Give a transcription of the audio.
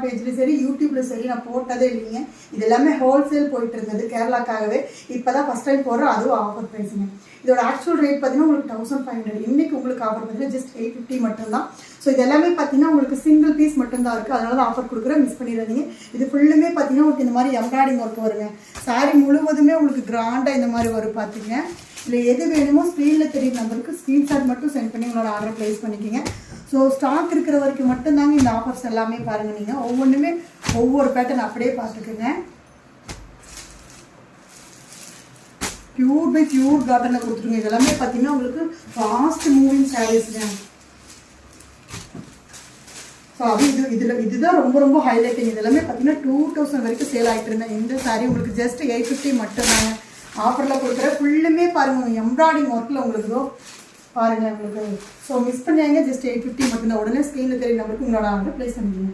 பேஜ்லையும் சரி யூடியூப்ல சரி நான் போட்டதே இல்லைங்க. இது எல்லாமே ஹோல்சேல் போயிட்டு இருந்தது கேரளாக்காகவே. இப்போ தான் ஃபஸ்ட் டைம் போடுறோம், அதுவும் ஆஃபர் ப்ரைஸுங்க. இதோட ஆக்சுவல் ரேட் பார்த்தீங்கன்னா உங்களுக்கு 1500. இன்னைக்கு உங்களுக்கு ஆஃபர் பார்த்தீங்கன்னா ஜஸ்ட் 850 மட்டும்தான். ஸோ இது எல்லாமே பார்த்தீங்கன்னா உங்களுக்கு சிங்கிள் பீஸ் மட்டும்தான் இருக்குது, அதனால தான் ஆஃபர் கொடுக்குறேன், மிஸ் பண்ணிடாதீங்க. இது ஃபுல்லுமே பார்த்தீங்கன்னா உங்களுக்கு இந்த மாதிரி எம்ப்ராய்டிங் ஒர்க் வருங்க. சாரி முழுவதுமே உங்களுக்கு கிராண்டாக இந்த மாதிரி வரும் பார்த்துங்க. இல்லை எது வேணுமோ ஸ்க்ரீனில் தெரியும் நம்பருக்கு ஸ்க்ரீன்ஷாட் மட்டும் சென்ட் பண்ணி உங்களோட ஆர்டர் ப்ளேஸ் பண்ணிக்கோங்க. ஸோ ஸ்டாக் இருக்கிற வரைக்கும் மட்டும்தாங்க இந்த ஆஃபர்ஸ் எல்லாமே பாருங்கள். நீங்கள் ஒவ்வொன்றுமே ஒவ்வொரு பேட்டர்ன் அப்படியே பார்த்துக்குங்க. பியூர் பை பியூர் காட்டனில் கொடுத்துருங்க. இதெல்லாமே பார்த்தீங்கன்னா உங்களுக்கு ஃபாஸ்ட் மூவிங் சாரீஸ்ங்க. ஸோ அது இதுதான் ரொம்ப ரொம்ப ஹைலைட்டிங். இதெல்லாமே பார்த்தீங்கன்னா 2000 வரைக்கும் சேல் ஆகிட்டு இருந்தேன். இந்த சாரீ உங்களுக்கு ஜஸ்ட் 850 மட்டும்தாங்க ஆஃபரில் கொடுக்குற. ஃபுல்லுமே பாருங்கள் எம்ப்ராய்டிங் ஒர்க்கில் உங்களுக்கு பாருங்கள் உங்களுக்கு. ஸோ மிஸ் பண்ணாங்க, ஜஸ்ட் 850 மட்டும்தான். உடனே ஸ்க்ரீனில் தெரிய நம்பருக்கு உங்களோட ஆர்டர் ப்ளேஸ் பண்ணிக்கோங்க.